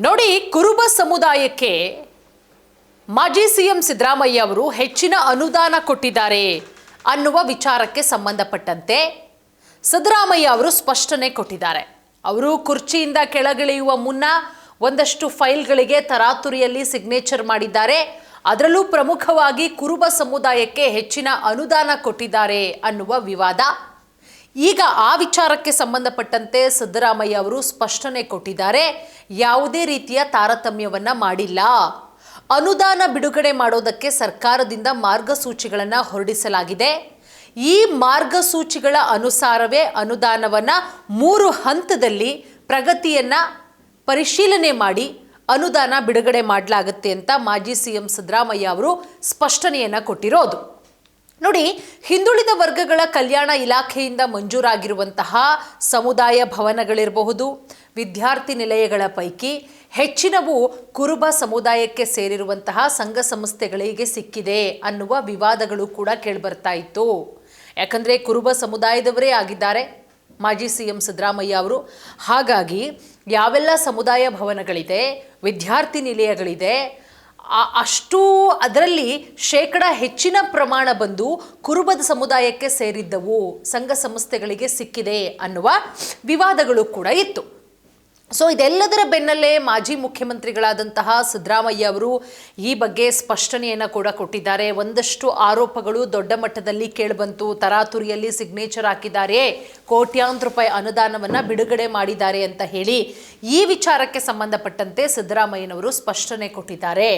ನೋಡಿ, ಕುರುಬ ಸಮುದಾಯಕ್ಕೆ ಮಾಜಿ ಸಿಎಂ ಸಿದ್ದರಾಮಯ್ಯ ಅವರು ಹೆಚ್ಚಿನ ಅನುದಾನ ಕೊಟ್ಟಿದ್ದಾರೆ ಅನ್ನುವ ವಿಚಾರಕ್ಕೆ ಸಂಬಂಧಪಟ್ಟಂತೆ ಸಿದ್ದರಾಮಯ್ಯ ಅವರು ಸ್ಪಷ್ಟನೆ ಕೊಟ್ಟಿದ್ದಾರೆ. ಅವರು ಕುರ್ಚಿಯಿಂದ ಕೆಳಗಿಳಿಯುವ ಮುನ್ನ ಒಂದಷ್ಟು ಫೈಲ್ಗಳಿಗೆ ತರಾತುರಿಯಲ್ಲಿ ಸಿಗ್ನೇಚರ್ ಮಾಡಿದ್ದಾರೆ. ಅದರಲ್ಲೂ ಪ್ರಮುಖವಾಗಿ ಕುರುಬ ಸಮುದಾಯಕ್ಕೆ ಹೆಚ್ಚಿನ ಅನುದಾನ ಕೊಟ್ಟಿದ್ದಾರೆ ಅನ್ನುವ ವಿವಾದ. ಈಗ ಆ ವಿಚಾರಕ್ಕೆ ಸಂಬಂಧಪಟ್ಟಂತೆ ಸಿದ್ದರಾಮಯ್ಯ ಅವರು ಸ್ಪಷ್ಟನೆ ಕೊಟ್ಟಿದ್ದಾರೆ. ಯಾವುದೇ ರೀತಿಯ ತಾರತಮ್ಯವನ್ನ ಮಾಡಿಲ್ಲ. ಅನುದಾನ ಬಿಡುಗಡೆ ಮಾಡೋದಕ್ಕೆ ಸರ್ಕಾರದಿಂದ ಮಾರ್ಗಸೂಚಿಗಳನ್ನು ಹೊರಡಿಸಲಾಗಿದೆ. ಈ ಮಾರ್ಗಸೂಚಿಗಳ ಅನುಸಾರವೇ ಅನುದಾನವನ್ನ 3 ಹಂತದಲ್ಲಿ ಪ್ರಗತಿಯನ್ನ ಪರಿಶೀಲನೆ ಮಾಡಿ ಅನುದಾನ ಬಿಡುಗಡೆ ಮಾಡಲಾಗುತ್ತೆ ಅಂತ ಮಾಜಿ ಸಿಎಂ ಸಿದ್ದರಾಮಯ್ಯ ಅವರು ಸ್ಪಷ್ಟನೆಯನ್ನ ಕೊಟ್ಟಿರೋದು. ನೋಡಿ, ಹಿಂದುಳಿದ ವರ್ಗಗಳ ಕಲ್ಯಾಣ ಇಲಾಖೆಯಿಂದ ಮಂಜೂರಾಗಿರುವಂತಹ ಸಮುದಾಯ ಭವನಗಳಿರಬಹುದು, ವಿದ್ಯಾರ್ಥಿ ನಿಲಯಗಳ ಪೈಕಿ ಹೆಚ್ಚಿನವು ಕುರುಬ ಸಮುದಾಯಕ್ಕೆ ಸೇರಿರುವಂತಹ ಸಂಘ ಸಂಸ್ಥೆಗಳಿಗೆ ಸಿಕ್ಕಿದೆ ಅನ್ನುವ ವಿವಾದಗಳು ಕೂಡ ಕೇಳಿಬರ್ತಾ ಇತ್ತು. ಯಾಕಂದರೆ ಕುರುಬ ಸಮುದಾಯದವರೇ ಆಗಿದ್ದಾರೆ ಮಾಜಿ ಸಿಎಂ ಸಿದ್ದರಾಮಯ್ಯ ಅವರು. ಹಾಗಾಗಿ ಯಾವೆಲ್ಲ ಸಮುದಾಯ ಭವನಗಳಿದೆ, ವಿದ್ಯಾರ್ಥಿ ನಿಲಯಗಳಿದೆ, ಅಷ್ಟು ಅದರಲ್ಲಿ ಹೆಚ್ಚಿನ ಪ್ರಮಾಣ ಬಂದು ಕುರುಬದ ಸಮುದಾಯಕ್ಕೆ ಸೇರಿದ್ದವು, ಸಂಘ ಸಂಸ್ಥೆಗಳಿಗೆ ಸಿಕ್ಕಿದೆ ಅನ್ನುವ ವಿವಾದಗಳು ಕೂಡ ಇತ್ತು. ಸೊ ಇದೆಲ್ಲದರ ಬೆನ್ನಲ್ಲೇ ಮಾಜಿ ಮುಖ್ಯಮಂತ್ರಿಗಳಾದಂತಹ ಸಿದ್ದರಾಮಯ್ಯ ಅವರು ಈ ಬಗ್ಗೆ ಸ್ಪಷ್ಟನೆಯನ್ನು ಕೂಡ ಕೊಟ್ಟಿದ್ದಾರೆ. ಒಂದಷ್ಟು ಆರೋಪಗಳು ದೊಡ್ಡ ಮಟ್ಟದಲ್ಲಿ ಕೇಳಿಬಂತು. ತರಾತುರಿಯಲ್ಲಿ ಸಿಗ್ನೇಚರ್ ಹಾಕಿದ್ದಾರೆ, ಕೋಟ್ಯಾಂತರ ರೂಪಾಯಿ ಅನುದಾನವನ್ನು ಬಿಡುಗಡೆ ಮಾಡಿದ್ದಾರೆ ಅಂತ ಹೇಳಿ ಈ ವಿಚಾರಕ್ಕೆ ಸಂಬಂಧಪಟ್ಟಂತೆ ಸಿದ್ದರಾಮಯ್ಯನವರು ಸ್ಪಷ್ಟನೆ ಕೊಟ್ಟಿದ್ದಾರೆ.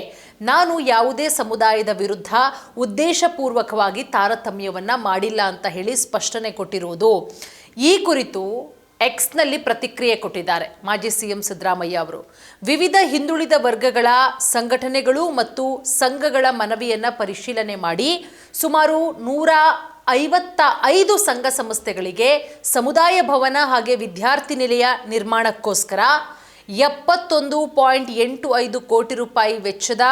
ನಾನು ಯಾವುದೇ ಸಮುದಾಯದ ವಿರುದ್ಧ ಉದ್ದೇಶಪೂರ್ವಕವಾಗಿ ತಾರತಮ್ಯವನ್ನು ಮಾಡಿಲ್ಲ ಅಂತ ಹೇಳಿ ಸ್ಪಷ್ಟನೆ ಕೊಟ್ಟಿರುವುದು. ಈ ಕುರಿತು ಎಕ್ಸ್ನಲ್ಲಿ ಪ್ರತಿಕ್ರಿಯೆ ಕೊಟ್ಟಿದ್ದಾರೆ ಮಾಜಿ ಸಿಎಂ ಸಿದ್ದರಾಮಯ್ಯ ಅವರು. ವಿವಿಧ ಹಿಂದುಳಿದ ವರ್ಗಗಳ ಸಂಘಟನೆಗಳು ಮತ್ತು ಸಂಘಗಳ ಮನವಿಯನ್ನು ಪರಿಶೀಲನೆ ಮಾಡಿ ಸುಮಾರು 155 ಸಂಘ ಸಂಸ್ಥೆಗಳಿಗೆ ಸಮುದಾಯ ಭವನ ಹಾಗೆ ವಿದ್ಯಾರ್ಥಿ ನಿಲಯ ನಿರ್ಮಾಣಕ್ಕೋಸ್ಕರ 71.85 ಕೋಟಿ ರೂಪಾಯಿ ವೆಚ್ಚದ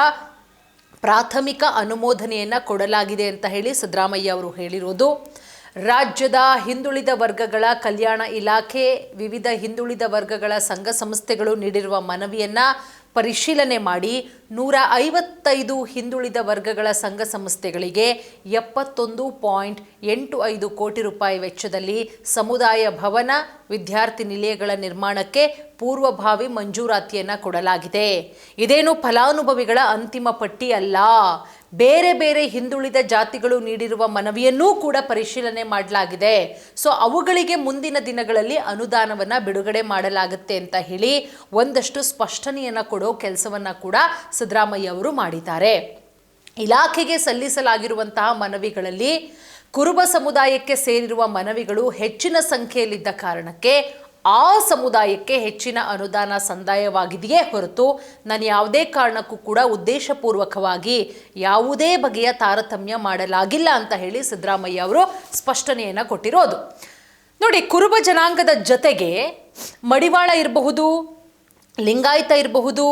ಪ್ರಾಥಮಿಕ ಅನುಮೋದನೆಯನ್ನು ಕೊಡಲಾಗಿದೆ ಅಂತ ಹೇಳಿ ಸಿದ್ದರಾಮಯ್ಯ ಅವರು ಹೇಳಿರೋದು. ರಾಜ್ಯದ ಹಿಂದುಳಿದ ವರ್ಗಗಳ ಕಲ್ಯಾಣ ಇಲಾಖೆ ವಿವಿಧ ಹಿಂದುಳಿದ ವರ್ಗಗಳ ಸಂಘ ಸಂಸ್ಥೆಗಳು ನೀಡಿರುವ ಮನವಿಯನ್ನು ಪರಿಶೀಲನೆ ಮಾಡಿ 155 ಹಿಂದುಳಿದ ವರ್ಗಗಳ ಸಂಘ ಸಂಸ್ಥೆಗಳಿಗೆ 71.85 ಕೋಟಿ ರೂಪಾಯಿ ವೆಚ್ಚದಲ್ಲಿ ಸಮುದಾಯ ಭವನ ವಿದ್ಯಾರ್ಥಿ ನಿಲಯಗಳ ನಿರ್ಮಾಣಕ್ಕೆ ಪೂರ್ವಭಾವಿ ಮಂಜೂರಾತಿಯನ್ನು ಕೊಡಲಾಗಿದೆ. ಇದೇನು ಫಲಾನುಭವಿಗಳ ಅಂತಿಮ ಪಟ್ಟಿ ಅಲ್ಲ. ಬೇರೆ ಬೇರೆ ಹಿಂದುಳಿದ ಜಾತಿಗಳು ನೀಡಿರುವ ಮನವಿಯನ್ನೂ ಕೂಡ ಪರಿಶೀಲನೆ ಮಾಡಲಾಗಿದೆ. ಸೊ ಅವುಗಳಿಗೆ ಮುಂದಿನ ದಿನಗಳಲ್ಲಿ ಅನುದಾನವನ್ನು ಬಿಡುಗಡೆ ಮಾಡಲಾಗುತ್ತೆ ಅಂತ ಹೇಳಿ ಒಂದಷ್ಟು ಸ್ಪಷ್ಟನೆಯನ್ನು ಕೊಡೋ ಕೆಲಸವನ್ನು ಕೂಡ ಸಿದ್ದರಾಮಯ್ಯ ಅವರು ಮಾಡಿದ್ದಾರೆ. ಇಲಾಖೆಗೆ ಸಲ್ಲಿಸಲಾಗಿರುವಂತಹ ಮನವಿಗಳಲ್ಲಿ ಕುರುಬ ಸಮುದಾಯಕ್ಕೆ ಸೇರಿರುವ ಮನವಿಗಳು ಹೆಚ್ಚಿನ ಸಂಖ್ಯೆಯಲ್ಲಿದ್ದ ಕಾರಣಕ್ಕೆ ಆ ಸಮುದಾಯಕ್ಕೆ ಹೆಚ್ಚಿನ ಅನುದಾನ ಸಂದಾಯವಾಗಿದೆಯೇ ಹೊರತು ನಾನು ಯಾವುದೇ ಕಾರಣಕ್ಕೂ ಕೂಡ ಉದ್ದೇಶಪೂರ್ವಕವಾಗಿ ಯಾವುದೇ ಬಗೆಯ ತಾರತಮ್ಯ ಮಾಡಲಾಗಿಲ್ಲ ಅಂತ ಹೇಳಿ ಸಿದ್ದರಾಮಯ್ಯ ಅವರು ಸ್ಪಷ್ಟನೆಯನ್ನು ಕೊಟ್ಟಿರೋದು. ನೋಡಿ, ಕುರುಬ ಜನಾಂಗದ ಜೊತೆಗೆ ಮಡಿವಾಳ ಇರಬಹುದು, ಲಿಂಗಾಯತ ಇರಬಹುದು,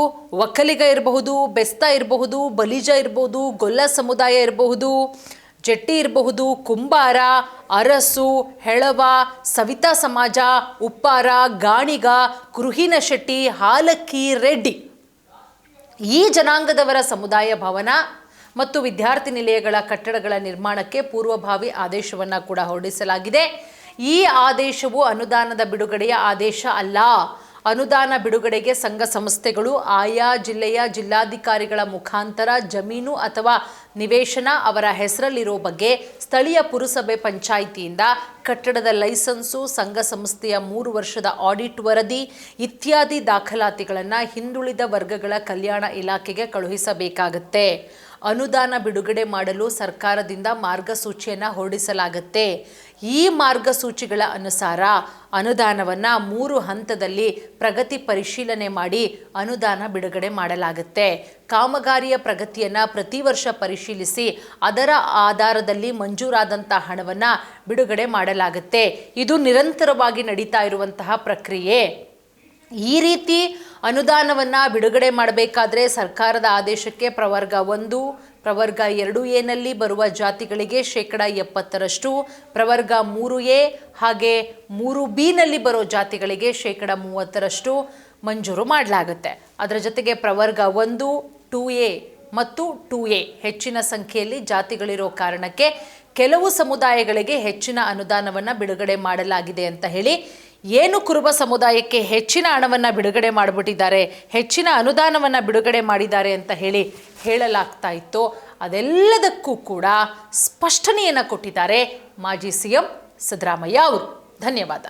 ಒಕ್ಕಲಿಗ ಇರಬಹುದು, ಬೆಸ್ತ ಇರಬಹುದು, ಬಲಿಜ ಇರಬಹುದು, ಗೊಲ್ಲ ಸಮುದಾಯ ಇರಬಹುದು, ಜಟ್ಟಿ ಇರಬಹುದು, ಕುಂಬಾರ, ಅರಸು, ಹೆಳವ, ಸವಿತಾ ಸಮಾಜ, ಉಪ್ಪಾರ, ಗಾಣಿಗ, ಕುರುಹಿನ ಶೆಟ್ಟಿ, ಹಾಲಕ್ಕಿ, ರೆಡ್ಡಿ ಈ ಜನಾಂಗದವರ ಸಮುದಾಯ ಭವನ ಮತ್ತು ವಿದ್ಯಾರ್ಥಿ ನಿಲಯಗಳ ಕಟ್ಟಡಗಳ ನಿರ್ಮಾಣಕ್ಕೆ ಪೂರ್ವಭಾವಿ ಆದೇಶವನ್ನು ಕೂಡ ಹೊರಡಿಸಲಾಗಿದೆ. ಈ ಆದೇಶವು ಅನುದಾನದ ಬಿಡುಗಡೆಯ ಆದೇಶ ಅಲ್ಲ. ಅನುದಾನ ಬಿಡುಗಡೆಗೆ ಸಂಘ ಸಂಸ್ಥೆಗಳು ಆಯಾ ಜಿಲ್ಲೆಯ ಜಿಲ್ಲಾಧಿಕಾರಿಗಳ ಮುಖಾಂತರ ಜಮೀನು ಅಥವಾ ನಿವೇಶನ ಅವರ ಹೆಸರಲ್ಲಿರೋ ಬಗ್ಗೆ ಸ್ಥಳೀಯ ಪುರಸಭೆ ಪಂಚಾಯಿತಿಯಿಂದ ಕಟ್ಟಡದ ಲೈಸೆನ್ಸು, ಸಂಘ ಸಂಸ್ಥೆಯ 3 ವರ್ಷದ ಆಡಿಟ್ ವರದಿ ಇತ್ಯಾದಿ ದಾಖಲಾತಿಗಳನ್ನು ಹಿಂದುಳಿದ ವರ್ಗಗಳ ಕಲ್ಯಾಣ ಇಲಾಖೆಗೆ ಕಳುಹಿಸಬೇಕಾಗತ್ತೆ. ಅನುದಾನ ಬಿಡುಗಡೆ ಮಾಡಲು ಸರ್ಕಾರದಿಂದ ಮಾರ್ಗಸೂಚಿಯನ್ನು ಹೊರಡಿಸಲಾಗುತ್ತೆ. ಈ ಮಾರ್ಗಸೂಚಿಗಳ ಅನುಸಾರ ಅನುದಾನವನ್ನು 3 ಹಂತದಲ್ಲಿ ಪ್ರಗತಿ ಪರಿಶೀಲನೆ ಮಾಡಿ ಅನುದಾನ ಬಿಡುಗಡೆ ಮಾಡಲಾಗುತ್ತೆ. ಕಾಮಗಾರಿಯ ಪ್ರಗತಿಯನ್ನು ಪ್ರತಿ ವರ್ಷ ಪರಿಶೀಲಿಸಿ ಅದರ ಆಧಾರದಲ್ಲಿ ಮಂಜೂರಾದಂಥ ಹಣವನ್ನು ಬಿಡುಗಡೆ ಮಾಡಲಾಗುತ್ತೆ. ಇದು ನಿರಂತರವಾಗಿ ನಡೀತಾ ಇರುವಂತಹ ಪ್ರಕ್ರಿಯೆ. ಈ ರೀತಿ ಅನುದಾನವನ್ನು ಬಿಡುಗಡೆ ಮಾಡಬೇಕಾದ್ರೆ ಸರ್ಕಾರದ ಆದೇಶಕ್ಕೆ ಪ್ರವರ್ಗ 1, ಪ್ರವರ್ಗ 2ಎನಲ್ಲಿ ಬರುವ ಜಾತಿಗಳಿಗೆ 70%, ಪ್ರವರ್ಗ 3ಎ ಹಾಗೆ 3ಬಿನಲ್ಲಿ ಬರೋ ಜಾತಿಗಳಿಗೆ 30%, ಮಂಜೂರು ಮಾಡಲಾಗುತ್ತೆ. ಅದರ ಜೊತೆಗೆ ಪ್ರವರ್ಗ 1, 2A ಮತ್ತು 2A ಹೆಚ್ಚಿನ ಸಂಖ್ಯೆಯಲ್ಲಿ ಜಾತಿಗಳಿರೋ ಕಾರಣಕ್ಕೆ ಕೆಲವು ಸಮುದಾಯಗಳಿಗೆ ಹೆಚ್ಚಿನ ಅನುದಾನವನ್ನು ಬಿಡುಗಡೆ ಮಾಡಲಾಗಿದೆ ಅಂತ ಹೇಳಿ, ಏನು ಕುರುಬ ಸಮುದಾಯಕ್ಕೆ ಹೆಚ್ಚಿನ ಹಣವನ್ನು ಬಿಡುಗಡೆ ಮಾಡಿಬಿಟ್ಟಿದ್ದಾರೆ, ಹೆಚ್ಚಿನ ಅನುದಾನವನ್ನು ಬಿಡುಗಡೆ ಮಾಡಿದ್ದಾರೆ ಅಂತ ಹೇಳಲಾಗ್ತಾ ಇತ್ತು, ಅದೆಲ್ಲದಕ್ಕೂ ಕೂಡ ಸ್ಪಷ್ಟನೆಯನ್ನು ಕೊಟ್ಟಿದ್ದಾರೆ ಮಾಜಿ CM ಸಿದ್ದರಾಮಯ್ಯ ಅವರು. ಧನ್ಯವಾದ.